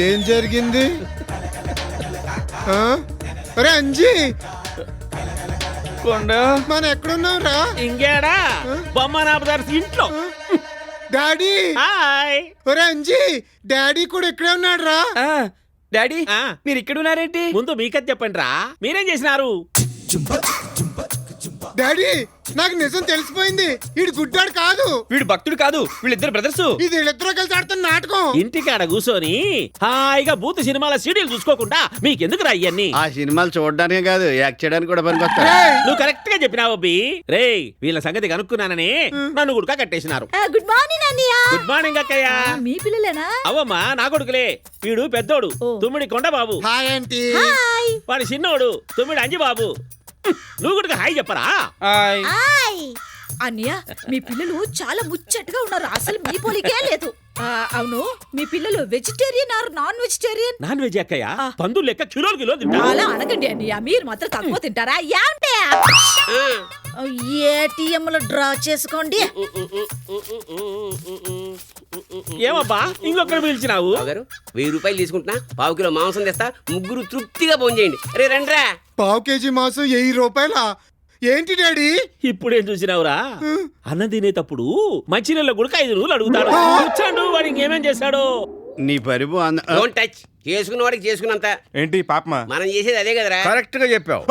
ఏం జరిగింది? అరే అంజీ, మనం ఎక్కడున్నాం రా? ఇంకేడా బొమ్మనాపదార్స్ ఇంట్లో. డాడీ. ఒరే అంజీ, డాడీ కూడా ఇక్కడే ఉన్నాడు రా. డాడీ మీరు ఇక్కడ ఉన్నారేంటి? ముందు మీకది చెప్పండి రా, మీరేం చేసినారు? డాడీ, నాకు నిజం తెలిసిపోయింది. వీడు గుడ్డాడు కాదు, వీడు భక్తుడు కాదు, వీళ్ళిద్దరు బ్రదర్స్. ఇది వీళ్ళిద్దరూ కలిసి ఆడుతున్న నాటకం. ఇంటికాడ కూర్చొని హాయిగా బూత్ సినిమాల సీడీలు చూసుకోకుండా మీకెందుకు రా ఇవన్నీ? ఆ సినిమాలు చూడడానికే కాదు, యాక్ట్ చేయడానికి కూడా పనికొస్తాయి. నువ్వు కరెక్ట్ గా చెప్పినావు అబ్బి. రే, వీళ్ళ సంగతి కనుక్కున్నానని నన్ను గుడుకా కట్టేసినారు. గుడ్ మార్నింగ్ అన్నయ్య. గుడ్ మార్నింగ్ అక్కయ్య. మీ పిల్లలేనా? అవమ్మా, నా కొడుకులే. వీడు పెద్దోడు, తుమ్మిడి కొండబాబు. Hi aunty. వాడి చిన్నోడు, తుమ్మిడి అంజిబాబు. నువ్వు కూడా హాయ్ చెప్పరా? అన్నయ్య, మీ పిల్లలు చాలా ముచ్చటగా ఉన్నారు. అసలు మీ పోలికే లేదు. అవును, మీ పిల్లలు vegetarian or non vegetarian? Non veg అక్కయ్య. పందులు లెక్క కిలో తింటా. అలా అనకండి అన్నయ్య, మీరు మాత్రం తక్కువ తింటారా? ఏంటే ఏటీఎం లో డ్రా చేసుకోండి. ఏమబ్బా ఇంకొకరు పిలిచినావు? 1000 రూపాయలు తీసుకుంటున్నా, పావు కిలో మాంసం తెస్తా, ముగ్గురు తృప్తిగా భోజనం చేయండి. రే రండ్రా. పావు కేజీ మాంసం 1000 రూపాయలా? ఏంటి డాడీ? ఇప్పుడేం చూసినావురా? అన్నం తినేటప్పుడు మంచినీళ్ళ గుడక 5 రూపాయలు అడుగుతాడు. కూర్చోండు, వాడు ఇంకేమేం చేశాడు? నీ పరిపు డోంట్ టచ్. చేసుకున్న వాడికి చేసుకున్నంత. ఏంటి పాపమా? మనం చేసేది అదే కదరా. కరెక్ట్ గా చెప్పావు.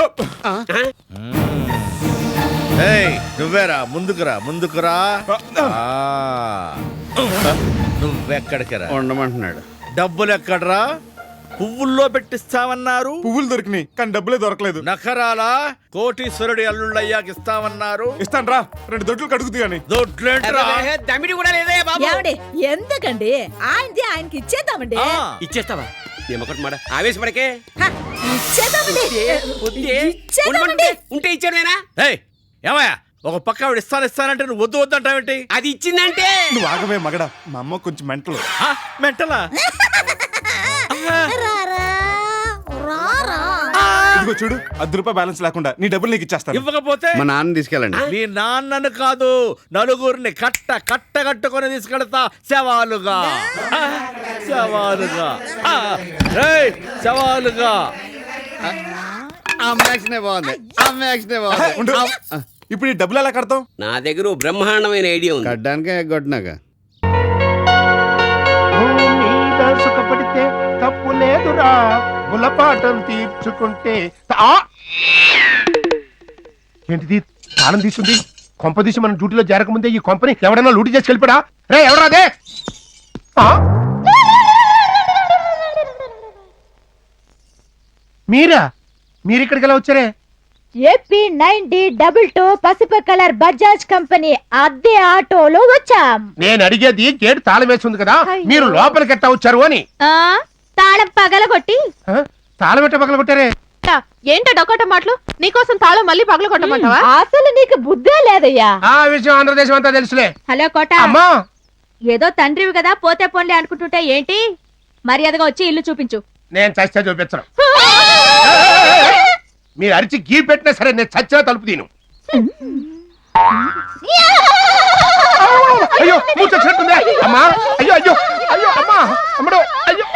నువ్వేరా, ముందుకురా ముందుకురా. నువ్వెక్కడికి రా ఉండమంటున్నాడు. డబ్బులు ఎక్కడరా? పువ్వుల్లో పెట్టిస్తామన్నారు. పువ్వులు దొరికినాయి కానీ డబ్బులే దొరకలేదు. నఖరాలా? కోటీశ్వరుడి అల్లుళ్ళయ్యాక ఇస్తామన్నారు. ఇస్తాను రా, 2 దొడ్లు కడుగుతూ గాని. దొడ్లేంట్రా? దమ్మిడి కూడా లేదే బాబు. ఏమండి, ఎందుకండి? ఆయనది ఆయనకి ఇచ్చేద్దామండి. ఇచ్చేస్తావా? ఏమొకటి మాట ఆవేశపడకే. ఇచ్చేద్దామండి. ఉంటే ఇచ్చాడునా? ఏమయ్యా, ఒక పక్క ఆవిడ ఇస్తానంటే నువ్వు వద్దు వద్దు అంటావేంటి? అది ఇచ్చిందంటే నువ్వు ఆగవే మగడా. మా అమ్మ కొంచెం మెంటలు. మెంటలా? ఇదిగో చూడు, 10 రూపాయలు బ్యాలెన్స్ లేకుండా నీ డబ్బులు నీకు ఇచ్చేస్తాను. ఇవ్వకపోతే మా నాన్న తీసుకెళ్ళండి. మీ నాన్నను కాదు, నలుగురిని కట్టుకొని తీసుకెళ్తా. శవాలుగా శవాలుగా శవాలుగా. ఇప్పుడు ఈ డబ్బులు ఎలా కడతాం? నా దగ్గర బ్రహ్మాండమైన ఐడియా ఉంది. కట్టడానికే ఎగ్గొట్టినాక సుఖపడితే తప్పు లేదురా, గులపాఠం తీర్చుకుంటే. ఏంటిది తాళం తీసుంది? కొంప తీసి మన డ్యూటీలో చేరకముందే ఈ కొంపని ఎవడన్నా లూటీ చేసి వెళ్ళిపోడా? రే ఎవరాదే? మీరా? మీరిక్కడికి ఎలా వచ్చారే? ఏపీ 9022 పసుపు కలర్ బజాజ్ కంపెనీ అద్దె ఆటోలో వచ్చాం. నేను అడిగేది గేటు తాళం వేస్తుంది కదా, మీరు లోపలికి ఎట్టా వచ్చారు అని. తాళం పగలగొట్టి. తాళం ఎట్ట పగలగొట్టారే? ఏంటో డొక్కట మాటలు? నీకోసం తాళం మళ్ళీ పగలగొట్టమంటావా? అసలు నీకు బుద్ధే లేదయ్యా. ఆ విషయం ఆంధ్రదేశం అంతా తెలుసులే. హలో కోట, అమ్మా, ఏదో తండ్రివి కదా పోతే పోన్లే అనుకుంటుంటే ఏంటి? మర్యాదగా వచ్చి ఇల్లు చూపించు. నేను చస్తే చూపించను. మీరు అరిచి గీ పెట్టినా సరే నేను చచ్చినా తలుపు తీను. అయ్యో నువ్వు చచ్చినట్టుందే అమ్మా. అయ్యో అయ్యో అయ్యో అమ్మా, అమ్మడు అయ్యో.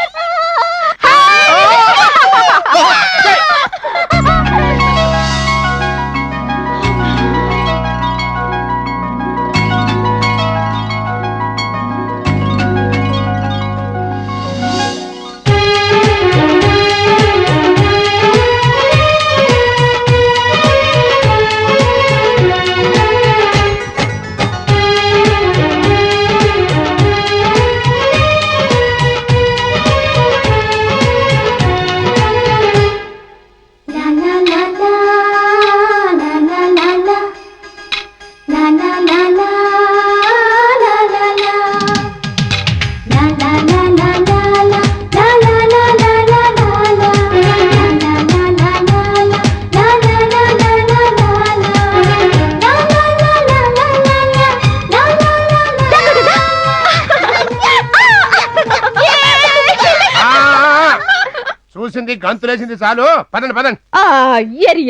గంతులేసింది చాలు, పదండి పదండి.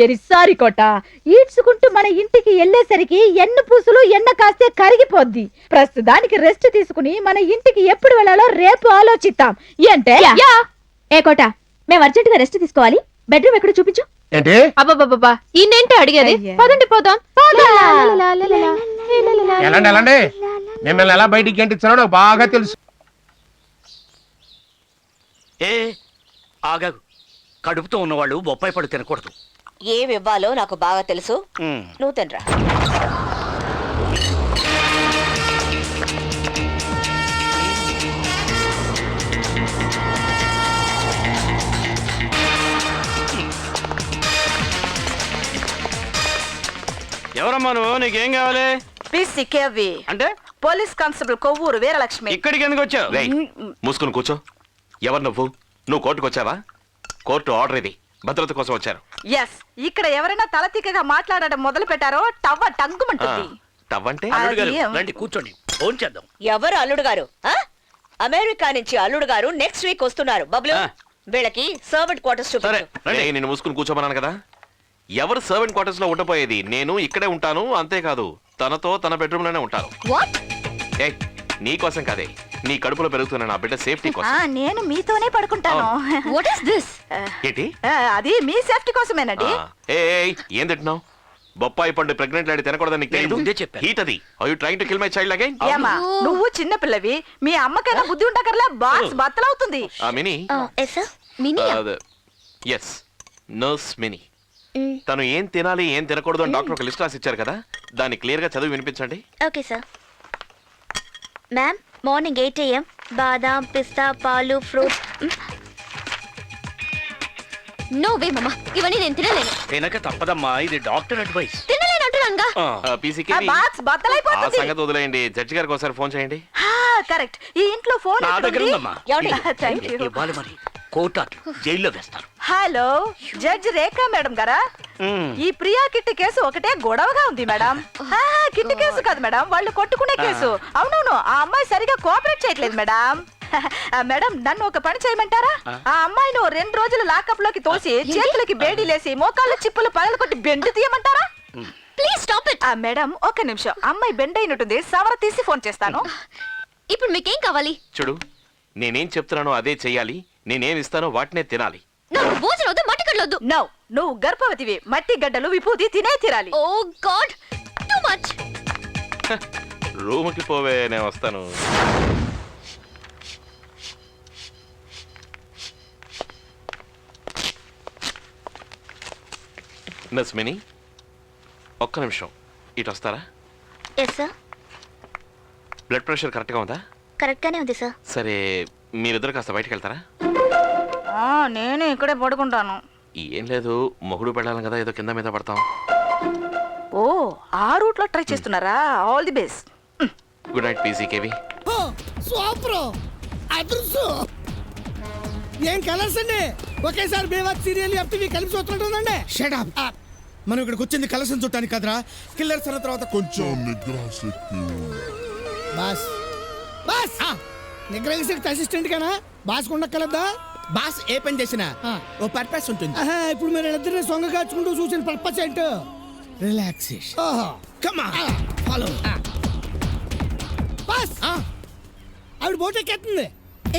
ఎరి సారీ కోట, ఈడ్చుకుంటూ మన ఇంటికి వెళ్ళేసరికి ఎన్న పూసులు ఎన్న కాస్తే కరిగిపోద్ది. ప్రస్తుతానికి రెస్ట్ తీసుకుని మన ఇంటికి ఎప్పుడు వెళ్ళాలో రేపు ఆలోచిద్దాం. ఏంటే ఏ కోట, మేము అర్జెంట్ గా రెస్ట్ తీసుకోవాలి. బెడ్రూమ్ ఎక్కడ చూపించు. ఏంటి? అబ్బాబాబా ఇన్నేంటి అడిగేది? పదండి పోదాం. ఎలాండి ఎలాండి, మిమ్మల్ని ఎలా బయటికి గంటించాలో నాకు బాగా తెలుసు. ఏ ఆగాగు, కడుపుతో ఉన్నవాళ్ళు బొప్పాయి పడు తినకూడదు. ఏమి ఇవ్వాలో నాకు బాగా తెలుసు, నువ్వు తినరా. ఎవరమ్మా నువ్వు? నీకేం కావాలి? పిసికేవి అంటే పోలీస్ కానిస్టేబుల్ కొవ్వూరు వీరలక్ష్మి. ఇక్కడికి ఎందుకు వచ్చావు? మూసుకుని కూర్చో. ఎవరు నువ్వు కోర్టుకు వచ్చావా? కోర్టు ఆర్డర్ ఇది, భద్రత కోసం వచ్చారు. ఎస్, ఇక్కడ ఎవరైనా తలతిక్కగా మాట్లాడడం మొదలు పెట్టారో టవ్వ టంగుమంటుంది. తవ్వంటే అల్లుడు గారు రండి కూర్చోండి, ఫోన్ చేద్దాం. ఎవరు అల్లుడు గారు? అమెరికా నుంచి అల్లుడు గారు నెక్స్ట్ వీక్ వస్తున్నారు. బబ్లు, వీళ్ళకి సర్వెంట్ క్వార్టర్స్ సరే చూపించు. నేను మూసుకుని కూర్చోమన్నాను కదా. ఎవరు సర్వెంట్ క్వార్టర్స్ లో ఉండపోయేది? నేను ఇక్కడే ఉంటాను. అంతేకాదు, తనతో తన బెడ్రూమ్ లోనే ఉంటాను. వాట్? ఏ నీ కోసం కాదే, నీ కడుపులో పెరుగుతున్న నా బిడ్డ సేఫ్టీ కోసం. నేను మీతోనే పడుకుంటాను. What is this? ఏంటి? అది మీ సేఫ్టీ కోసమేనండి. ఏం తింటున్నావు? బొప్పాయి పండు ప్రెగ్నెంట్ లేడీ తినకూడదని నీకు నేను ముందే తెలియదు? చెప్పాను. హీట్ అది. Are you trying to kill my child again? ఏమా, నువ్వు చిన్న పిల్లవి, మీ అమ్మకైనా బుద్ధి ఉండకర్లే. బాక్స్ బత్తలవుతుంది. మినీ. Yes, nurse Mini. తను ఏం తినాలి ఏం తినకూడదు అని డాక్టర్ ఒక లిస్ట్ రాసి ఇచ్చారు కదా, దాన్ని క్లియర్ గా చదివి వినిపించండి. Okay sir. Ma'am, morning 8 AM బాదాం, పిస్తా, పాలు, ఫ్రూట్స్. నో వే మమ్మా, ఇవన్నీ నేను తినలేను. తినక తప్పదమ్మా, ఇది డాక్టర్ అడ్వైస్. తినలేనంటున్నాగా. బాక్స్ ఆ బత్తలైపోతుంది. సంగతి వదిలేయండి. జడ్జి గారికి ఒకసారి ఫోన్ చేయండి. కరెక్ట్. ఈ ఇంట్లో ఫోన్ నా దగ్గర ఉందమ్మా. Thank you. ఇవ్వాలి మరి, కోర్టు జైల్లో వేస్తారు. హలో, జడ్జి రేఖా మేడం గారా? ఈ ప్రియా కిట్టి కేసు ఒకటే గొడవగా ఉంది మేడం. కిట్టి కేసు కాదు మేడం, వాళ్ళు కొట్టుకునే కేసు. అవునవును, ఆ అమ్మాయి సరిగా కోఆపరేట్ చేయట్లేదు మేడం. మేడం, నన్ను ఒక పని చేయమంటారా? ఆ అమ్మాయిను 2 రోజులు లాకప్ లోకి తోసి చేతులకి బేడీలేసి మోకాళ్ళ చిప్పులు పగలు కొట్టి బెండు తీయమంటారా? Please stop it. మేడం, ఒక నిమిషం. అమ్మాయి బెండ్ అయినట్టుంది, సవర తీసి ఫోన్ చేస్తాను. ఇప్పుడు మీకేం కావాలి? చూడు, నేనేం చెప్తున్నానో అదే చెయ్యాలి. నేనేం ఇస్తానో వాటినే తినాలి. నాకు భోజనం వద్దు, మట్టి గడ్డలొద్దు. నో, నువ్వు గర్భవతివి. మట్టి గడ్డలు విభూతి తినే తీరాలి. ఓ గాడ్, టూ మచ్. రూమ్కి పోవే, నేను వస్తాను. నర్స్ మినీ, ఒక్క నిమిషం ఇటు వస్తారా? Yes sir. బ్లడ్ ప్రెషర్ కరెక్ట్గా ఉందా? కరెక్ట్ గానే ఉంది సార్. సరే, మీరిద్దరు కాస్త బయటకు వెళ్తారా? నేను ఇక్కడే పడుకుంటాను. ఏం లేదు, మొగుడు పెళ్ళాలి కదా, ఏదో కింద మీద పడతాం. ఓ, ఆ రూట్ లో ట్రై చేస్తున్నారా? All the best. Good night పీసీకేవి. ఏం కలర్స్ అండి? ఒకేసారి బేవాత్ సీరియల్ ఎఫ్టీవీ కలిపి చూస్తుంటుందండి. Shut up. మనం ఇక్కడికి వచ్చింది కలర్స్ చూడటానికి కదరా, కిల్లర్స్ అన్న తర్వాత కొంచెం బాస్ బాస్ నిగ్రహ శక్తి అసిస్టెంట్ గానా? బాస్ ఉండక్కలద్దా? బాస్ ఏ పని చేసినా ఓ పర్పస్ ఉంటుంది. ఇప్పుడు మీరు ఇద్దరిని సొంగ కాచుకుంటూ చూసిన పర్పస్ ఏంటో relaxation. Come on, follow. Boss, ఆవిడ బోట్ ఎక్కేస్తుంది.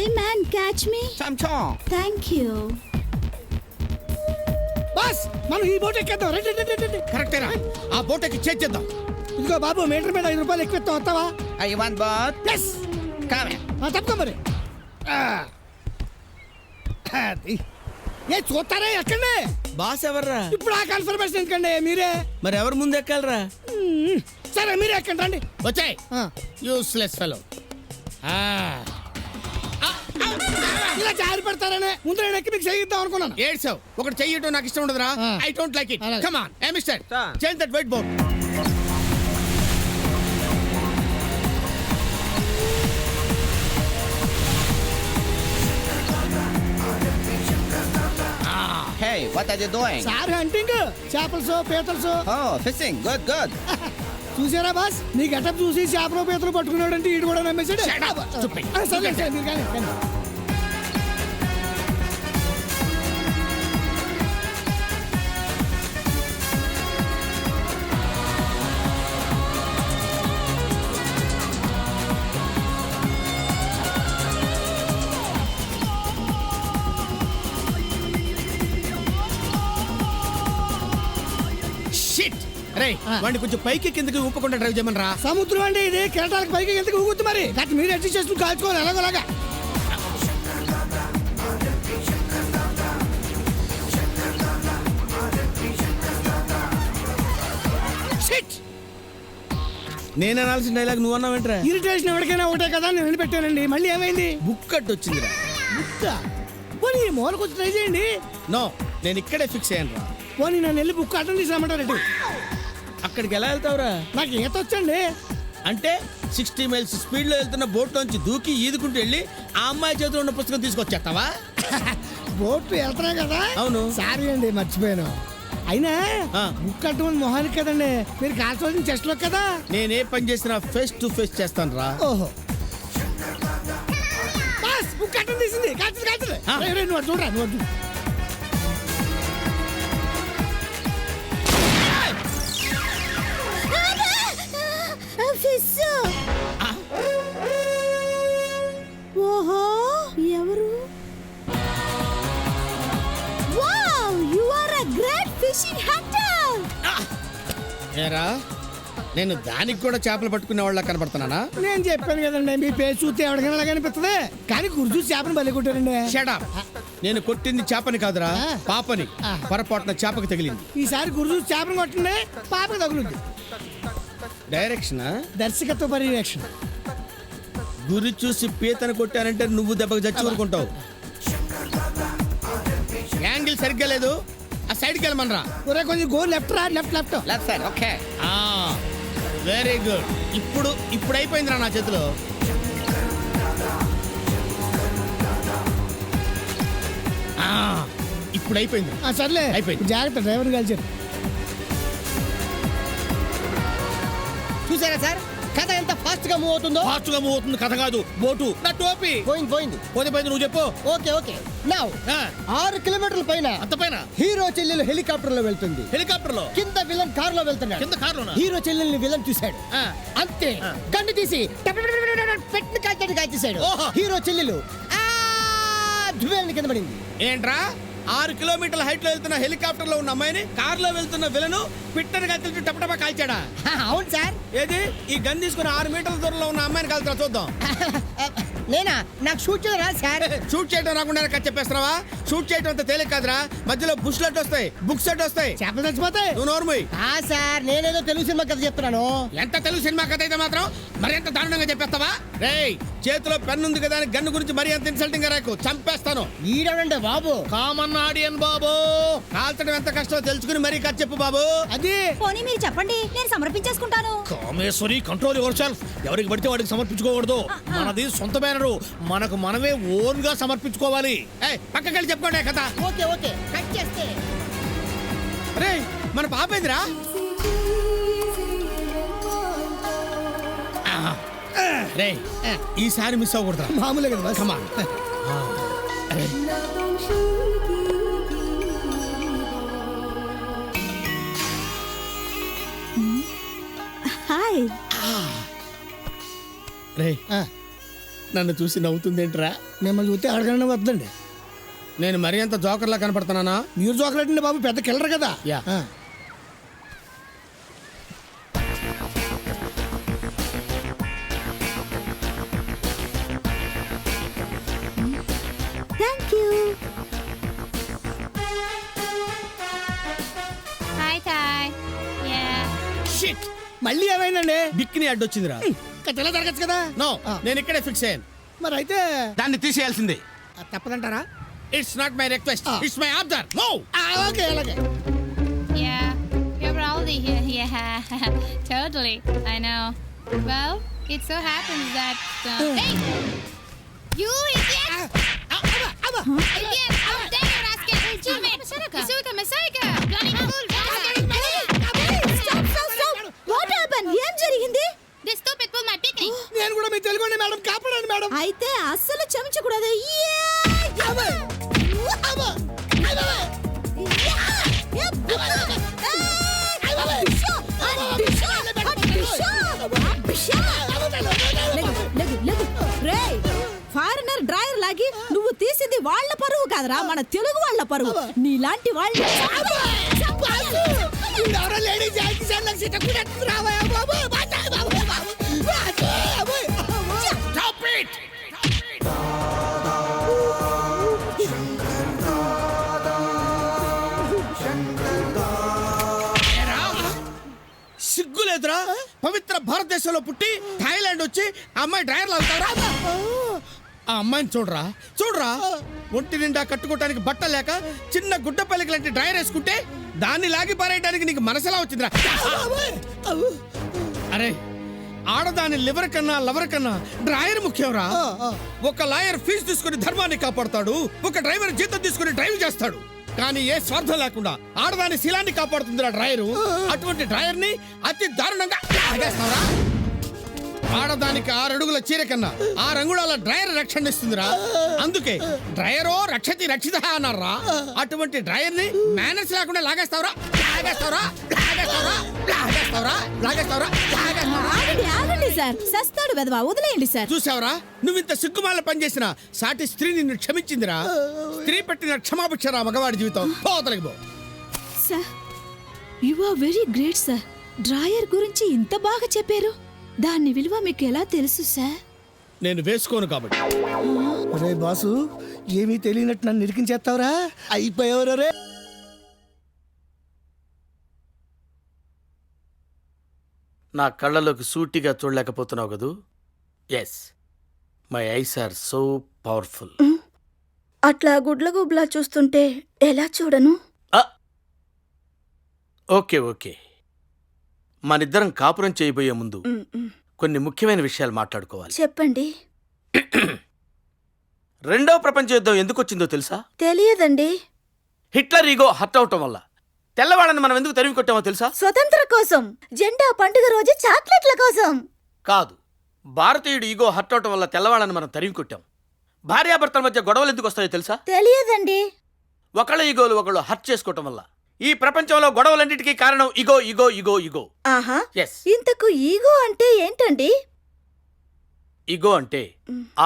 Hey man, catch me. Thank you. Boss, మనం ఈ బోట్ ఎక్కేద్దాం. రండి. కరెక్టేనా? ఆ బోట్ ఎక్కి చేద్దాం. ఇదిగో బాబు, మీటర్ మీద 5 రూపాయలు ఎక్కువ వస్తావా? I want bath. ప్లస్ తప్ప మరి. ఏ చూస్తారా? ఎక్కండి. బాస్ ఎవర్రా? ఇప్పుడు ఆ కన్ఫర్మేషన్ ఎందుకండి? మీరే. మరి ఎవరు ముందు ఎక్కాలరా? సరే, మీరే ఎక్కండి. రండి. వచ్చాయి. Useless fellow. ఇలా జారి పడతారనే ముందు నేను ఎక్కి మీకు చేయిద్దాం అనుకున్నాను. ఏడ్సావు. ఒకటి చెయ్యటం నాకు ఇష్టం ఉండదురా. I don't like it. Come on, hey mister, change that whiteboard. Hey, what are you doing? Sir hunting, చేపలు, పీతలు. Oh, fishing. Good. చూసారా బాస్, నీ గెటప్ చూసి చేపలు పీతలు పట్టుకున్నాడంటే ఈడు కూడా నమ్మేశాడు. సరే, మీరు కానీ. షిట్ రే వాడిని కొంచెం పైకి కిందకి ఊపకుండా డ్రైవ్ చేయమని రా. సముద్రం అంటే ఇది కిరటాలకు పైకి ఎందుకు ఊగుతుంది మరి కాదు మీరు అడ్జస్ట్ చేసుకుని కాల్చుకోవాలి ఎలాగోలాగా. నేను అనాల్సిన డైలాగ్ నువ్వు అన్నావేంట్రా? ఇరిటేషన్ ఎవరికైనా ఒకటే కదా నేను నిలబెట్టానండి. మళ్ళీ ఏమైంది? బుక్ కట్ వచ్చిందిరా. పోనీ ఈ మూలకు వచ్చి ట్రై చేయండి. నో నేను ఇక్కడే ఫిక్స్ అయ్యాను రా. పోనీ నన్ను వెళ్ళి బుక్ అటెండ్ తీసుకురమ్మంటారండి. అక్కడికి ఎలా వెళ్తావురా? నాకు ఈత వచ్చండి. అంటే 60 మైల్స్ స్పీడ్ లో వెళ్తున్న బోట్ లోంచి దూకి ఈదుకుంటూ వెళ్ళి ఆ అమ్మాయి చేతిలో ఉన్న పుస్తకం తీసుకొచ్చేస్తావా? బోట్ వెళ్తున్నా కదా. అవును. సారీ అండి మర్చిపోయాను. అయినా బుక్ అటువంటి మొహానికి కదండి మీరు కాల్చవలసిన చెస్ట్ లో కదా. నేనే పని చేసినా ఫేస్ టు ఫేస్ చేస్తాను రా. ఓహో బస్ బుక్ అటెండ్ తీసింది. కాల్చదు కాల్చదు. నువ్వు అటు చూడరా, నువ్వు అటు చూడు. ఓహో ఎవరు? Wow you are a great fishing hunter. ఏరా నేను దానికి కూడా చేపలు పట్టుకునే వాళ్ళ కనబడుతున్నానా? నేను చెప్పాను కదండి మీ పేరు చూస్తే ఎవరికైనా అలాగే అనిపిస్తుంది. కానీ గుర్తు చేపను బలి కొట్టారండి. Shut up. నేను కొట్టింది చేపని కాదురా పాపని. పొరపాటున చేపకి తగిలింది. ఈసారి గుర్తు చేపను కొట్టండి పాపకి తగులుద్ది. డైరెక్షన్ దర్శకత్వ పర్యవేక్షణ. గురి చూసి పీతను కొట్టానంటే నువ్వు దెబ్బకి చచ్చి ఊరుకుంటావు. యాంగిల్ సరిగ్గా లేదు. ఆ సైడ్కి వెళ్ళమనరా. ఒరే కొంచెం గో లెఫ్ట్ రా. Left left left side. Okay very good. ఇప్పుడు అయిపోయిందిరా నా చేతిలో. ఇప్పుడు అయిపోయింది. సర్లే అయిపోయింది. జాగ్రత్త డ్రైవర్ కలిసి చూసారా సార్ కథ ఎంత ఫాస్ట్ గా మూవ్ అవుతుందో? ఫాస్ట్ గా మూవ్ అవుతుంది కథ కాదు బోటు. నా టోపీ పోయింది. పోతే నువ్వు చెప్పు. ఓకే నౌ 6 కిలోమీటర్ల పైన అంత పైన హీరో చెల్లెలు హెలికాప్టర్ లో వెళ్తుంది. హెలికాప్టర్ లో కింద విలన్ కార్ లో వెళ్తున్నాడు. కింద కారులోనా? హీరో చెల్లెల్ని విలన్ చూశాడు. అంతే గన్ను తీసి పెట్టిన కాల్చేసాడు. హీరో చెల్లెలు కింద పడింది. ఏంట్రా 6 కిలోమీటర్ల హైట్ లో వెళ్తున్న హెలికాప్టర్ లో ఉన్న అమ్మాయిని కార్ లో వెళ్తున్న విలను పిట్టని కత్తితో టపటపా కాల్చాడా? అవును సార్. ఏది ఈ గన్ తీసుకుని 6 మీటర్ల దూరంలో ఉన్న అమ్మాయిని కాల్చురా చూద్దాం. నేనా? నాకు షూట్ చేయడం రాదు సార్. షూట్ చేయడం రాకుండా చెప్పేస్తున్నావా? షూట్ చేయడం అంత తేలిక కాదురా. మధ్యలో బుష్ లెట్ వస్తాయి, బుక్స్ లెట్ వస్తాయి, చేపలు చచ్చిపోతాయి. నువ్వు నోర్మోయ్. సార్ నేనేదో తెలుగు సినిమా కథ చెప్తున్నాను. ఎంత తెలుగు సినిమా కథ అయితే మాత్రం మరి ఎంత దారుణంగా చెప్పేస్తావా? రేయ్ చేతిలో పెన్ ఉంది కదా అని గన్ను గురించి మరి ఎంత ఇన్సల్టింగ్ గా రాకు, చంపేస్తాను. ఈడవండి బాబు. కామన్ ఆడియన్ బాబు. కాల్చడం ఎంత కష్టమో తెలుసుకుని మరీ కథ చెప్పు బాబు. అది పోనీ మీరు చెప్పండి, నేను సమర్పించేసుకుంటాను. Kameshwari control yourself. ఎవరికి పడితే వాడికి సమర్పించుకోకూడదు. మనది సొంత బ్యానరు. మనకు మనమే ఓన్ గా సమర్పించుకోవాలి. పక్కకెళ్ళి చెప్పుకోండి కథ. ఓకే కట్ చేస్తే. రేయ్ మన పాపేందిరా? రేయ్ ఈసారి మిస్ అవ్వకూడదు. మామూలే కదా బస్. కమా హాయ్. రేయ్ నన్ను చూసి నవ్వుతుందేంట్రా? మిమ్మల్ని చూస్తే అడగండి వద్దండి. నేను మరీ అంత జోకర్లా కనపడుతున్నానా? మీరు జోకలేట్ అండి బాబు, పెద్ద కిల్లర్ కదా. Yeah. Thank you. Hi toy. Shit మళ్ళీ ఏమైందండి? బిక్కిని అడ్డొచ్చిందిరా. తెల్ల జరగచ్చు కదా. నో నేను ఇక్కడే ఫిక్స్ అయ్యాను. మరి అయితే దాన్ని తీసేయాల్సిందే. తప్పదంటారా? It's not my request, it's my order. No. Okay అలాగే. Yeah, you're Rowdy here. Yeah, totally. I know. Well, it so happens that. Hey! You idiot! Idiot! How dare you, rascal! Stupid! Masarika! Bloody fool! Stop. What happened? ఏం జరిగింది? This stupid fool my picnic! నేను కూడా మీ తెలుగుని madam కాపాడండి madam. అయితే అస్సలు చెంచకూడదు. Foreigner driver లాగి నువ్వు తీసింది వాళ్ళ పరువు కాదురా, మన తెలుగు వాళ్ళ పరువు. నీలాంటి వాళ్ళు ఎవరో లేడీ జాయింట్ సెల్లకు సిట కూడా రావయ్యా బాబు బాచాయ్ బాబు బాబు బాచాయ్ బాబు స్టాప్ ఇట్ సిగ్గులేదురా పవిత్ర భారతదేశంలో పుట్టి థాయిలాండ్ వచ్చి ఆ అమ్మాయి డ్రైవర్లు అవుతారా ఆ అమ్మాయిని చూడరా చూడరా ఒంటి నిండా కట్టుకోవడానికి బట్ట లేక చిన్న గుడ్డ పల్లికి లాంటి డ్రైవర్ వేసుకుంటే దాన్ని లాగి పారేయడానికి నీకు మనసులా వచ్చిందిరా అరే ఆడదాని లివర్ కన్నా లవర్ కన్నా డ్రైవర్ ముఖ్యంరా ఒక లాయర్ ఫీజు తీసుకుని ధర్మాన్ని కాపాడుతాడు ఒక డ్రైవర్ జీతం తీసుకుని డ్రైవ్ చేస్తాడు కానీ ఏ స్వార్థం లేకుండా ఆడదాని శీలాన్ని కాపాడుతుందిరా డ్రైవరు అటువంటి డ్రైవర్ ని అతి దారుణంగా లాగేస్తావురా ఆడదానికి 6 అడుగుల చీర కన్నా 6 అంగుళాల డ్రైవర్ రక్షణ ఇస్తుందిరా అందుకే డ్రైవరో రక్షతి రక్షిత అన్నారా అటువంటి డ్రైవర్ ని మేనేజ్ లేకుండా లాగేస్తావురా లాగేస్తావురా లాగేస్తావురా లాగేస్తావురా లాగేస్తావురా ఆగండి సార్ సస్తాడు వెదవా వదిలేయండి సార్. చూసావరా నువ్వు ఇంత సిగ్గుమాల పనిచేసిన సాటి స్త్రీ నిన్ను క్షమించిందిరా స్త్రీ పెట్టిన క్షమాభిక్షరా మగవాడి జీవితం పోతలకి పో. Sir you are very great sir. Drawer గురించి ఇంత బాగా చెప్పారు. దాని విలువ మీకు ఎలా తెలుసు సార్? నేను వేసుకోను కాబట్టి. అరే బాసు ఏమీ తెలియనట్టు నన్ను నిరికించేస్తావురా అయిపోయావురా రే. నా కళ్ళలోకి సూటిగా చూడలేకపోతున్నావు కదూ? Yes, my eyes are so powerful. అట్లా గుడ్లగుబ్లా చూస్తుంటే ఎలా చూడను? ఓకే ఓకే, మనిద్దరం కాపురం చేయబోయే ముందు కొన్ని ముఖ్యమైన విషయాలు మాట్లాడుకోవాలి. చెప్పండి. రెండవ ప్రపంచ యుద్ధం ఎందుకు వచ్చిందో తెలుసా? తెలియదండి. హిట్లర్ ఈగో హర్ట్ అవటం వల్ల. తెల్లవాళ్ళని మనం ఎందుకు తరిమి కొట్టామో తెలుసా? స్వతంత్ర కోసం, జెండా పండుగ రోజు చాక్లెట్ల కోసం కాదు, భారతీయుడు ఈగో హర్ట్ అవటం వల్ల తెల్లవాళ్ళని మనం తరిమి కొట్టాం. భార్యాభర్తల మధ్య గొడవలు ఎందుకు వస్తాయో తెలుసా? తెలియదండి. ఒకళ్ళ ఈగోలు ఒకళ్ళు హర్ట్ చేసుకోవటం వల్ల. ఈ ప్రపంచంలో గొడవలన్నిటికీ కారణం ఇగో ఇగో ఇగో ఇగో. ఆహా, ఎస్. ఇంతకు ఈగో అంటే ఏంటండి? ఇగో అంటే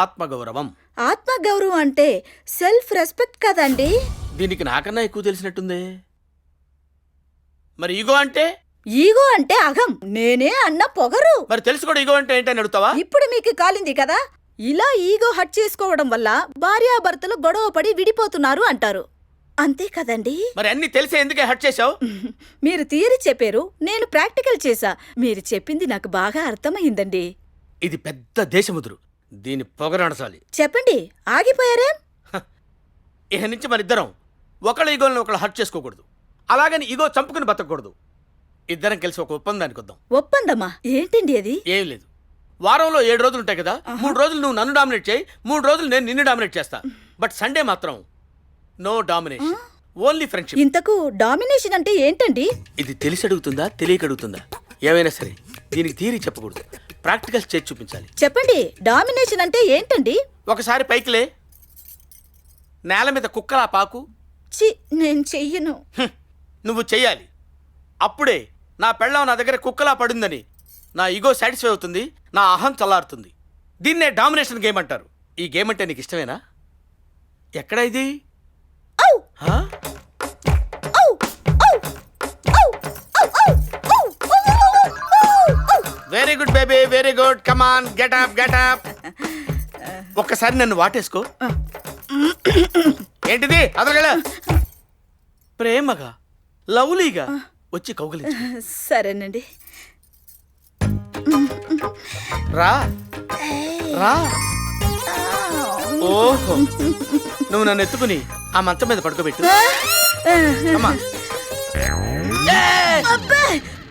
ఆత్మగౌరవం. ఆత్మగౌరవం అంటే సెల్ఫ్ రెస్పెక్ట్ కదండి? దీనికి నాకన్నా ఎక్కువ తెలిసినట్టుందే. మరి ఈగో అంటే? ఈగో అంటే అహం, నేనే అన్న పొగరు. మరి తెలుసు కూడా ఈగో అంటే ఏంటని అడుగుతావా? ఇప్పుడు మీకు కాలింది కదా. ఇలా ఈగో హట్ చేసుకోవడం వల్ల భార్యాభర్తలు గొడవ పడి విడిపోతున్నారు అంటారు, అంతే కదండి? మరి అన్ని తెలిసే ఎందుకే హట్ చేశావు? మీరు థియరీ చెప్పారు, నేను ప్రాక్టికల్ చేశా. మీరు చెప్పింది నాకు బాగా అర్థమైందండి. ఇది పెద్ద దేశముదురు, దీని పొగరనసాలి. చెప్పండి, ఆగిపోయారేం? ఇక నుంచి మనిద్దరం ఒకళ్ళ ఈగోలను ఒకళ్ళు హర్ట్ చేసుకోకూడదు, అలాగని ఈగో చంపుకుని బతకూడదు. ఇద్దరం కలిసి ఒక ఒప్పందానికి వద్దాం. ఒప్పందమా? ఏంటండి అది? ఏం లేదు, వారంలో 7 రోజులు ఉంటాయి కదా, 3 రోజులు నువ్వు నన్ను డామినేట్ చేయి, 3 రోజులు నేను నిన్ను డామినేట్ చేస్తా. బట్ సండే మాత్రం నో డామినేషన్, ఓన్లీ ఫ్రెండ్షిప్. ఇంతకు డామినేషన్ అంటే ఏంటండి? ఇది తెలిసి అడుగుతుందా తెలియక అడుగుతుందా? ఏమైనా సరే దీనికి థియరీ చెప్పకూడదు, ప్రాక్టికల్స్ చేసి చూపించాలి. చెప్పండి, డామినేషన్ అంటే ఏంటండి? ఒకసారి పైకిలే, నేల మీద కుక్కలా పాకు. నేను చెయ్యను. నువ్వు చెయ్యాలి. అప్పుడే నా పెళ్ళం నా దగ్గర కుక్కలా పడిందని నా ఈగో సాటిస్ఫై అవుతుంది, నా అహం చల్లారుతుంది. దీన్నే డామినేషన్ గేమ్ అంటారు. ఈ గేమ్ అంటే నీకు ఇష్టమేనా? ఎక్కడా ఇది? Very good baby, very good. Come on, get up get up. ఒక్కసారి నన్ను వాటేసుకో. ఏంటిది? అదరగల ప్రేమగా లవ్లీగా వచ్చి కౌగిలించు. సరేనండి. రా రా. ఓహో, నువ్వు నన్ను ఎత్తుకుని ఆ మంచం మీద పడుకోబెట్టు.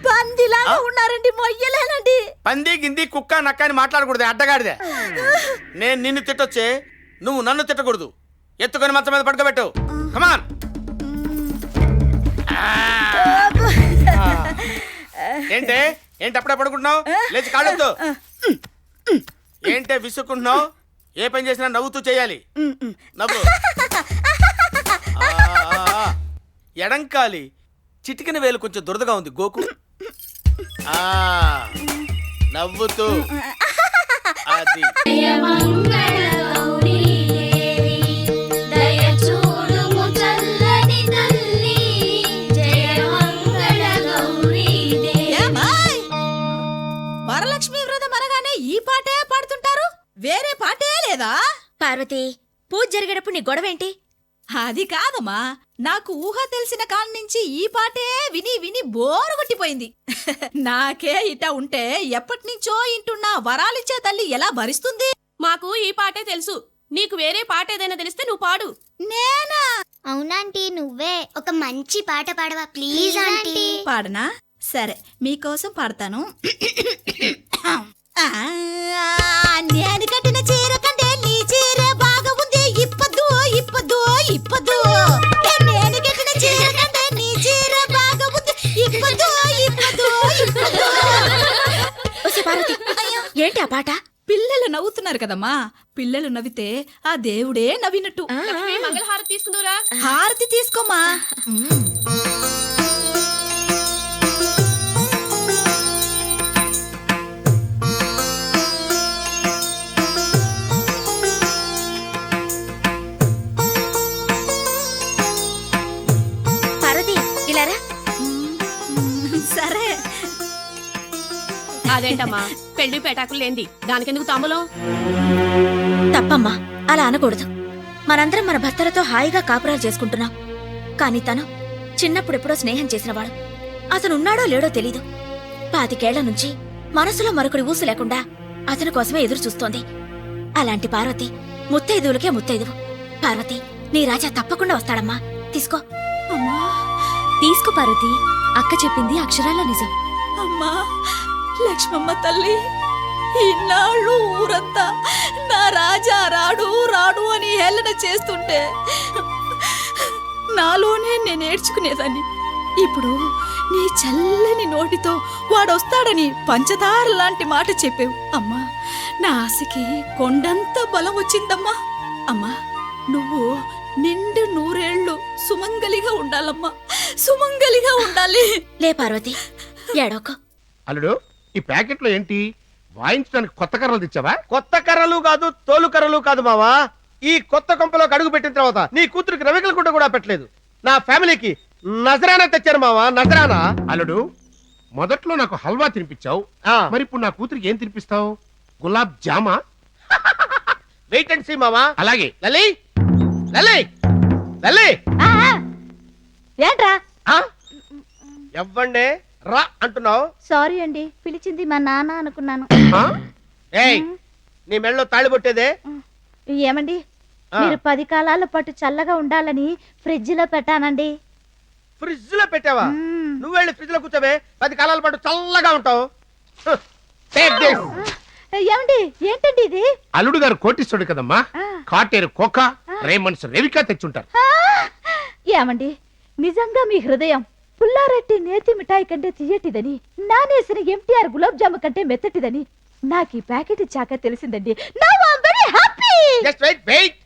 పందిలాగా ఉన్నారండి, మొయ్యలేనండి. పంది గింది కుక్క నక్క అని మాట్లాడకూడదు, అడ్డగాడిదే. నేను నిన్ను తిట్టొచ్చే, నువ్వు నన్ను తిట్టకూడదు. ఎత్తుకొని మంచం మీద పడుకోబెట్టు. కమాన్. ఏంటే ఏంటి అప్పుడే పడుకుంటున్నావు? లేచి కాళ్ళొద్దు. ఏంటే విసుక్కుంటున్నావు? ఏ పని చేసినా నవ్వుతూ చేయాలి. నవ్వు. ఎడంకాలి చిటికిన వేలు కొంచెం దురదగా ఉంది, గోకు. నవ్వుతూ. అది దయ చూడుము చల్లని తల్లి, జయ మంగళ పార్వతి, పూజ జరిగేటప్పుడు నీ గొడవేంటి? అది కాదమ్మా, నాకు ఊహ తెలిసిన కాలం నుంచి ఈ పాటే విని విని బోరు కొట్టిపోయింది. నాకే ఇట ఉంటే ఎప్పటి నుంచో ఇంటున్నా వరాలిచ్చే తల్లి ఎలా భరిస్తుంది? మాకు ఈ పాటే తెలుసు. నీకు వేరే పాట ఏదైనా తెలిస్తే నువ్వు పాడు. నేనా? అవునాంటీ, నువ్వే ఒక మంచి పాట పాడవా ప్లీజ్ ఆంటీ. పాడనా? సరే, మీకోసం పాడతాను. నేను కట్టిన చీర కంటే నీ చీర బాగా ఉంది, ఇప్పదు ఇప్పదు ఇప్పదు. నేను కట్టిన చీర కంటే నీ చీర బాగా ఉంది, ఇప్పదు ఇప్పదు ఇప్పదు. పార్వతి, ఏంటి ఆ పాట? పిల్లలు నవ్వుతున్నారు కదమ్మా, పిల్లలు నవ్వితే ఆ దేవుడే నవ్వినట్టు. మంగళహారతి తీసుకుందురా. హారతి తీసుకోమా. పార్వతి, ఇలారా. సరే. అదేంటమ్మా, పెళ్లి పేటాకులు లేంది దానికెందుకు తాంబూలం? తప్పమ్మా, అలా అనకూడదు. మనందరం మన భర్తలతో హాయిగా కాపురాలు చేసుకుంటున్నాం. కాని తను చిన్నప్పుడెప్పుడో స్నేహం చేసినవాడు. అతను ఉన్నాడో లేడో తెలీదు. 25 ఏళ్ల నుంచి మనసులో మరొకడి ఊసు లేకుండా అతని కోసమే ఎదురు చూస్తోంది. అలాంటి పార్వతి ముత్తైదువులకే ముత్తైదువు. పార్వతి, నీ రాజా తప్పకుండా వస్తాడమ్మా. తీసుకో. తీసుకో పార్వతి, అక్క చెప్పింది అక్షరాల నిజం. అమ్మా లక్ష్మమ్మ తల్లి, ఇన్నాళ్ళు ఊరంతా నా రాజా రాడు రాడు అని హేళన చేస్తుంటే నాలోనే నేను ఏడ్చుకునేదాన్ని. ఇప్పుడు నీ చల్లని నోటితో వాడొస్తాడని పంచదార లాంటి మాట చెప్పావు. అమ్మా, నా ఆశకి కొండంత బలం వచ్చిందమ్మా. అమ్మా, నువ్వు నిండు 100 ఏళ్ళు సుమంగలిగా ఉండాలమ్మా, సుమంగలిగా ఉండాలి. లే పార్వతి, ఏడోకో. అల్లుడు, ఈ ప్యాకెట్ లో ఏంటి? వాయించడానికి కొత్త కర్రలు తెచ్చావా? కొత్త కర్రలు కాదు, తోలు కర్రలు కాదు మావా. ఈ కొత్త కొంపలోకి అడుగు పెట్టిన తర్వాత నీ కూతురికి రవికల గుడ్డ కూడా పెట్టలేదు. నా ఫ్యామిలీకి నజరానా తెచ్చారు మావా, నజరానా. అల్లుడు, మొదట్లో నాకు హల్వా తినిపించావు, మరి ఇప్పుడు నా కూతురికి ఏం తినిపిస్తావు? గులాబ్ జామా? వెయిట్ అండ్ సీ మావా. అలాగే. లలి లలి లలి, ఏంట్రా? ఎవ్వండే రా అంటున్నావు? సారీ అండి, పిలిచింది మా నాన్న అనుకున్నాను. ఏయ్, నీ మెళ్ళలో తాళి పట్టేదే? ఏమండి, మీరు 10 కాలాల పాటు చల్లగా ఉండాలని ఫ్రిడ్జ్ లో పెట్టానండి. ఫ్రిడ్జ్ లో పెట్టావా? నువ్వు వెళ్ళి ఫ్రిడ్జ్ లో కూర్చోవే, 10 కాలాల పాటు చల్లగా ఉంటావు. ఏమండి, ఏంటండి ఇది? అల్లుడు గారు కోటిస్తాడు కదమ్మా, కాటేరు కోక, రేమండ్స్ రేవికా తెచ్చుంటారు. ఏమండి, నిజంగా మీ హృదయం పుల్లారెడ్డి నేతి మిఠాయి కంటే తీయటిదని, నానేసిన ఎంటీఆర్ గులాబ్ జాము కంటే మెత్తటిదని నాకు ఈ ప్యాకెట్ ఇచ్చాక తెలిసిందండి. Now I am very happy. Just wait wait.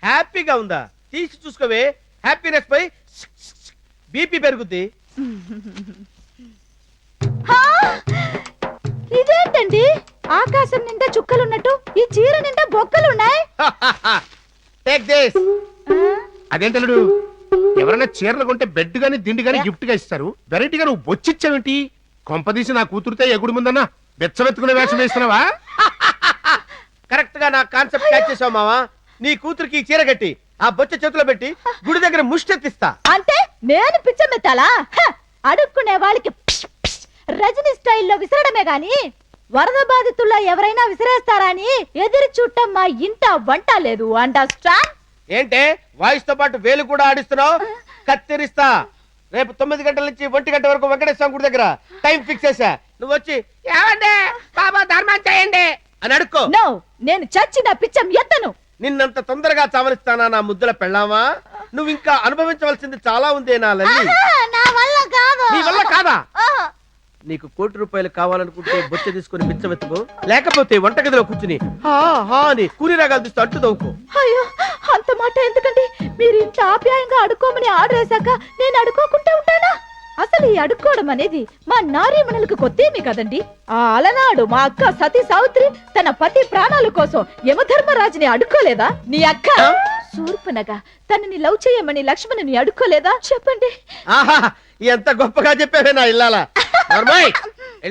హ్యాపీగా ఉందా? తీసి చూసుకోవే, హ్యాపీనెస్ పై బీపీ పెరుగుద్ది. ఇదేంటండి, ఆకాశం నిండా చుక్కలున్నట్టు ఈ చీర నిండా బొక్కలున్నాయి. Take this. అదేంటల్లుడు, ఎవరైనా చీరలు కొంటే బెడ్ గాని దిండి గాని గిఫ్ట్ గా ఇస్తారు. వెరైటీగా నువ్వు బొచ్చిచ్చావేంటి? కొంపదీసి నా కూతురుతో ఎగుడు ముందన్నా బెచ్చబెత్తుకునే వేషం వేస్తున్నావా? కరెక్ట్ గా నా కాన్సెప్ట్ క్యాచ్ చేసావు మావా. నీ కూతురికి చీర కట్టి ఆ బొచ్చ చేతిలో పెట్టి గుడి దగ్గర ముష్టెత్తిస్తా. అంటే నేను పిచ్చమెత్తాలా? అడుక్కునే వాళ్ళకి రజనీ స్టైల్లో విసరడమే గాని వరద బాధితుల్లో ఎవరైనా విసిరేస్తారా అని ఎదురు చూడటం మా ఇంట వంట లేదు. అండర్స్టాండ్? ఏంటే వాయిస్ తో పాటు వేలు కూడా ఆడిస్తున్నావు? కత్తిరిస్తా. రేపు 9 గంటల నుంచి 1 గంట వరకు వెంకటేశ్వర గుడి దగ్గర టైం ఫిక్స్ చేశా. నువ్వు వచ్చి ఏమండి బాబా ధర్మం చేయండి అని అడుక్కో. నో, నేను చచ్చిన పిచ్చం ఎత్తను. నిన్నంత తొందరగా చావలిస్తానా నా ముద్దుల పెళ్ళామా? నువ్వు ఇంకా అనుభవించవలసింది చాలా ఉందే నా లల్లి. నా వల్ల కాదు. నీ వల్ల కాదా? నీకు ₹1,00,00,000 కావాలనుకుంటే బొచ్చ తీసుకుని బిచ్చమెత్తుకో, లేకపోతే వంటగదిలో కూర్చుని హా హా అని కూని రాగాలు తీస్తూ అట్టు దవ్వుకో. అయ్యో, అంత మాట ఎందుకండి? మీరు ఇంత ఆప్యాయంగా అడుక్కోమని ఆర్డర్ వేశాక నేను అడుక్కోకుండా ఉంటానా? అసలు ఈ అడుక్కోవడం అనేది మా నారీమణులకు కొత్తేమీ కదండి. ఆ అలనాడు మా అక్క సతీ సావిత్రి తన పతి ప్రాణాల కోసం యమధర్మరాజుని అడుక్కోలేదా? నీ అక్క శూర్పణగా తనని లవ్ చేయమని లక్ష్మణుని అడుక్కోలేదా? చెప్పండి. ఆహా, ఎంత గొప్పగా చెప్పావే నా ఇల్లాల.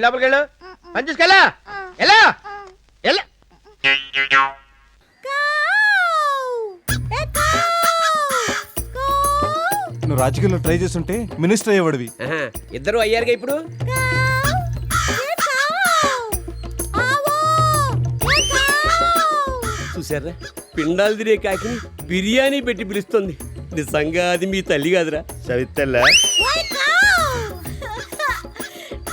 లోపలికెళ్ళు, పని చూసుకెళ్ళా. ఎలా ఎలా నువ్వు రాజకీయాల్లో ట్రై చేస్తుంటే మినిస్టర్ అయ్యేవాడివి. ఇద్దరు అయ్యారుగా ఇప్పుడు. చూసారా, పిండాలు తినే కాకి బిర్యానీ పెట్టి పిలుస్తుంది. నిజంగా అది మీ తల్లి కాదురా. సవితల్లా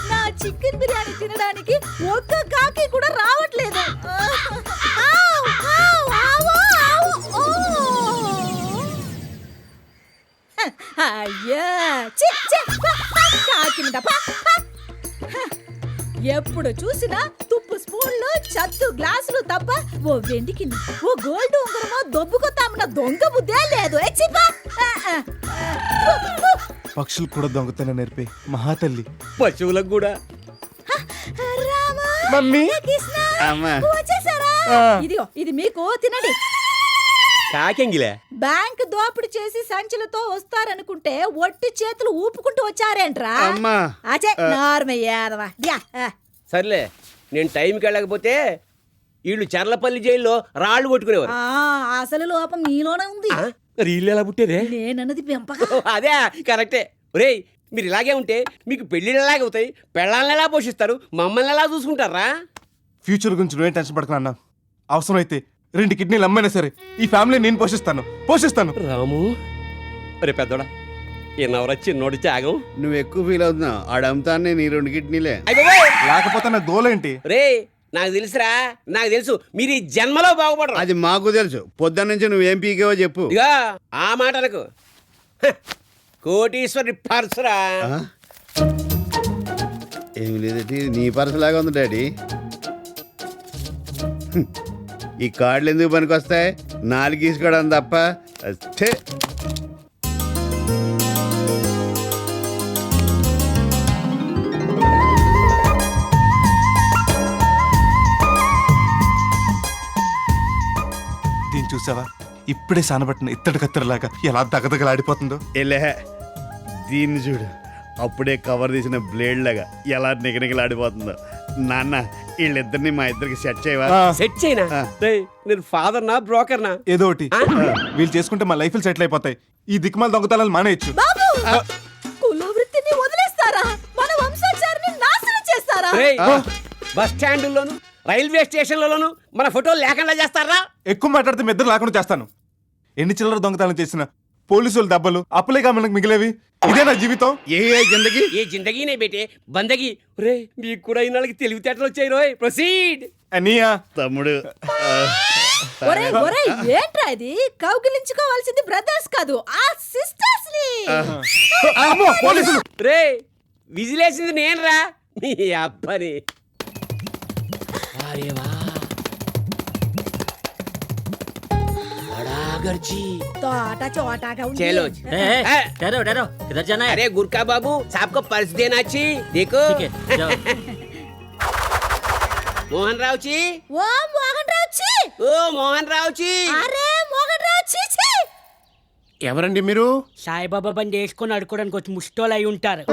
నా చికెన్ బిర్యానీ తినడానికి ఒక్క కాకి కూడా రావట్లేదు. ఆవ్, ఆవ్, ఆవ్, ఆవ్, ఓ. అయ్యా చి, చి, ప, ప, కాకింద, ప, ప. ఎప్పుడు చూసినా తుప్పు స్పూన్లు చత్తు గ్లాసులు తప్ప ఓ వెండి కింద ఓ గోల్డ్ ఉంగరమో దొబ్బుకొత్తామన్న దొంగ బుద్ధే లేదు. పక్షులు కూడా దొంగతనం నేర్పే మహాతల్లి. పశువులకు కూడా. మమ్మీ వచ్చేసారా? ఇదిగో ఇది మీకు తినండి. కాకెంగిలే బ్యాంక్ దోపిడి చేసి సంచులతో వస్తారనుకుంటే ఒట్టి చేతులు ఊపుకుంటూ వచ్చారేంట్రా? అచే నార్మయ్యాదవా. సర్లే, నేను టైంకి వెళ్ళకపోతే వీళ్ళు చర్లపల్లి జైల్లో రాళ్ళు కొట్టుకునేవారు. అసలు లోపం మీలోనే ఉంది. రీళ్ళు ఎలా పుట్టేదే? నేనన్నది పెంపక. అదే కరెక్టే. ఒరేయ్, మీరు ఇలాగే ఉంటే మీకు పెళ్ళిళ్ళు ఎలాగ అవుతాయి, పెళ్ళాలను ఎలా పోషిస్తారు, మమ్మల్ని ఎలా చూసుకుంటారా? ఫ్యూచర్ గురించి నువ్వేం టెన్షన్ పడకనా అన్న. అవసరమైతే 2 కిడ్నీలు అమ్మైనా సరే ఈ ఫ్యామిలీ నేను పోషిస్తాను. రాము, అరే పెద్దోడా, ఎన్నవరా చిన్నోడి త్యాగం. నువ్వు ఎక్కువ ఫీల్ అవుతున్నావు. ఆడమ్ముతాను నేను ఈ 2 కిడ్నీలే. లేకపోతే నా గోలేంటి? రే, నాకు తెలుసురా, నాకు తెలుసు మీరు ఈ జన్మలో బాగుపడరు. అది మాకు తెలుసు. పొద్దున్న నుంచి నువ్వేం పీకేవో చెప్పు. ఇగా ఆ మాట అనకు. కోటీశ్వరి పర్సురా. ఏమి లేదంటే నీ పర్సు లాగా ఉంది డాడీ. ఈ కార్డులు ఎందుకు పనికి వస్తాయి? 4 తీసుకోవడం తప్ప. అచ్చే దీన్ని చూసావా? ఇప్పుడే సానబట్టిన ఇత్తడి కత్తెరలాగా ఎలా దగదగలాడిపోతుందో. ఎలే దీన్ని చూడు, అప్పుడే కవర్ తీసిన బ్లేడ్ లాగా ఎలా నిగనిగలాడిపోతుందో. నాన్న, వీళ్ళిద్దరిని మా ఇద్దరికి సెట్ చేయవా? సెట్ చేయనా? నేను ఫాదర్ నా బ్రోకర్ నా ఏదో ఒకటి. వీళ్ళు చేసుకుంటే మా లైఫ్ సెటిల్ అయిపోతాయి. ఈ దిక్కుమాల దొంగతనాలు మానేయచ్చు. కుల వృత్తిని వదిలేస్తారా? మన వంశాచారిని నాశనం చేస్తారా? బస్ స్టాండ్లోను రైల్వే స్టేషన్లలోను మన ఫోటోలు లేకుండా చేస్తారా? ఎక్కువ మాట్లాడితే మెద్దరు లేకుండా చేస్తాను. ఎన్ని చిల్లర దొంగతనాలు చేసిన పోలీసులు దెబ్బలు అప్పులేగా మనకు మిగిలేవి. ఇదే నా జీవితం. ఏ జిందగీనే బేటే బందగి. రే, మీకు కూడా ఇన్నాళ్ళకి తెలివితేటలు వచ్చాయి రోయ్. ప్రొసీడ్. అనియా తమ్ముడు. ఒరే ఒరే, ఏంట్రా ఇది? కౌగిలించుకోవాల్సింది బ్రదర్స్ కాదు, ఆ సిస్టర్స్ ని. రే, విజిలేసింది నేను రా, మీ అబ్బని. అరే వా, తోట చోటాగా ఉంది. चलो ठहरो ठहरो, किधर जाना है? अरे गुरका बाबू, साहब को पर्स देना ची. देखो. ठीक है, जाओ. मोहन राव जी. ఓ మోహన్ రావు చి. ओ मोहन राव जी. అరే మోహన్ రావు చి చి. ఎవరండి మీరు? సాయిబాబా బండి వేసుకొని అడుకోవడానికి వచ్చి ముష్టోలు అయి ఉంటారు.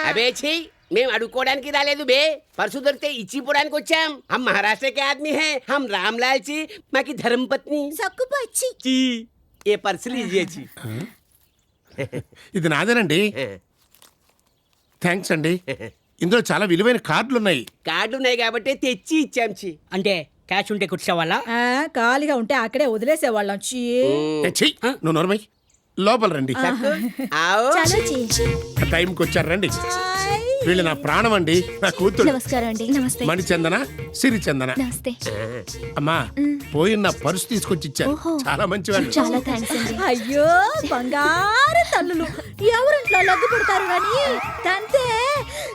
అబే ఛీ, మేము అడుక్కోవడానికి రాలేదు బే. పర్సు దొరికితే ఇచ్చిపోవడానికి వచ్చాం. हम महाराष्ट्र के आदमी हैं. हम रामलाल जी, మాకి ధర్మపత్ని సక్కుపచ్చి. ची. ఏ పర్సు లీజియే ची. ఇది నాదేనండి. థ్యాంక్స్ అండి. ఇందులో చాలా విలువైన కార్డులు ఉన్నాయి. కార్డు ఉన్నాయి కాబట్టి తెచ్చి ఇచ్చాం చి. అంటే క్యాష్ ఉంటే కూర్చోవాలా? ఖాళీగా ఉంటే అక్కడే వదిలేసేవాళ్ళం. చి. ఛీ, నువ్వు నోర్మై, లోపల రండి. ఆవ్. టైంకి వచ్చారు, రండి. వీళ్ళు నా ప్రాణం అండి, నా కూతురు. నమస్కారం అండి. నమస్తే. మణిచందన, సిరిచందన. నమస్తే. అమ్మా, పోయిన నా పర్సు తీసుకొచ్చి ఇచ్చారు. చాలా మంచివాళ్ళు. చాలా థ్యాంక్స్ అండి. అయ్యో బంగారు తల్లులు, ఎవరింట్లో లగ్గు పుడతారు గాని తంతే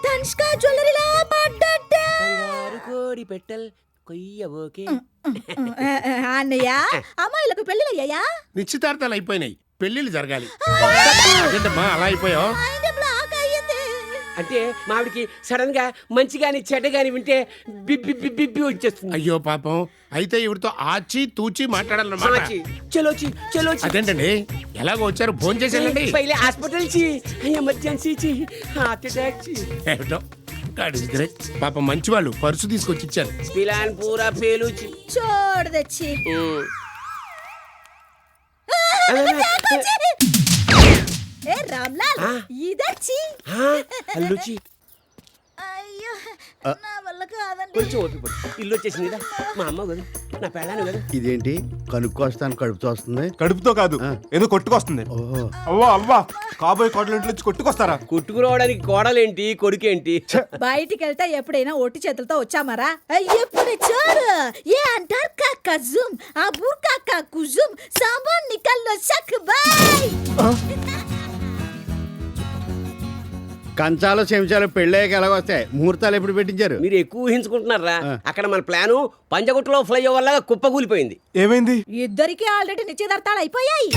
తనిష్క జ్యువెలరీలా పడ్డట్టే. బంగారు కోడి పెట్టల్ కొయ్యబోకే. అన్నయ్య, అమ్మాయిలకు పెళ్ళిళ్ళు అయ్యాయా? నిశ్చితార్థాలు అయిపోయినాయి, పెళ్లిళ్ళు జరగాలి. ఏంటమ్మా అలా అయిపోయావు? అంటే మావిడికి సడన్ గా మంచి గాని చెడ్డ గాని వింటే బిబ్బి బిబ్బి వచ్చేస్తుంది. అయ్యో పాపం, అయితే ఇవిడితో ఆచి తూచి మాట్లాడాలన్నమాట. చలోచి చలోచి. అదేంటండి, ఎలాగో వచ్చారు, ఫోన్ చేసేయండి. పైలే హాస్పిటల్ చి, ఎమర్జెన్సీ చి, హార్ట్ అటాక్ చి. ఏమిటో పాపం మంచివాళ్ళు పర్సు తీసుకొచ్చి ఇచ్చారు. పిలాన్ పూరా పేలుచి చూడు తెచ్చి. ఏ రామ్లాల్ ఇదచ్చి అల్లుచి అయ్యో నా వల్ల కాదండి. కొంచెం ఓపిక పట్టు. ఇల్లు వచ్చేసింది కదా మా అమ్మ కదా నా పెళ్ళాను కదా. ఇదేంటి కనుక్కొస్తాను కడుపుతో వస్తుంది కడుపుతో కాదు ఏదో కొట్టుకొస్తుంది. అవ్వా అవ్వా కాబోయే కోడలు ఇంట్లో వచ్చి కొట్టుకొస్తారా? కొట్టుకురావడానికి కోడలేంటి కొడుకేంటి? బయటికి వెళ్తే ఎప్పుడైనా ఒట్టి చేతులతో వచ్చామారా? ఎప్పుడు చూడు ఏ అంటారు కాకా జూమ్ ఆ బూర్ కాకా కుజుమ్ సామాన్ నికల్లో సక్ బాయ్. కంచాలు చెంచాలు పెళ్ళయ్యాక ఎలాగొస్తాయి? ముహూర్తాలు ఎప్పుడు పెట్టించారు? మీరు ఎక్కువ ఊహించుకుంటున్నారా? అక్కడ మన ప్లాను పంజగుట్టలో ఫ్లైఓవర్ లాగా కుప్పకూలిపోయింది. ఏమైంది? ఇద్దరికి ఆల్రెడీ నిశ్చితార్థాలు అయిపోయాయి.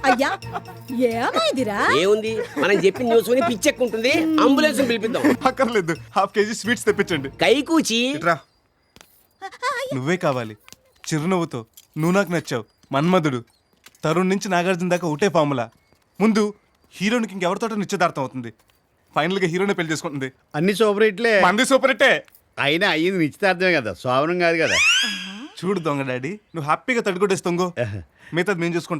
అయ్యా ఏమైందిరా? ఏముంది మనం చెప్పిన న్యూస్ విని పిచ్చెక్కుంటుంది. అంబులెన్స్ పిలిపిద్దాం. అక్కర్లేదు, హాఫ్ కేజీ స్వీట్స్ తెప్పించండి. కైకూచి ఇట్రా. నువ్వే కావాలి. చిరునవ్వుతో నువ్వు నాకు నచ్చావు. మన్మధుడు తరుణ్ నుంచి నాగార్జున దాకా ఒకటే ఫార్ములా. ముందు హీరోనికి ఇంకెవరితోటో నిశ్చితార్థం అవుతుంది. ఫైనల్ గా హీరోనే పెళ్లి చేసుకుంటుంది. అన్ని సూపర్ హిట్లే. మంది సూపర్ హిట్టే. అయినా అయ్యింది నిశ్చితార్థమే కదా, సోవరం కాదు కదా. చూడు దొంగ డాడీ, నువ్వు హ్యాపీగా తడుకొట్టేసి తొంగో. మిగతాది మేము చూసుకుంటాం.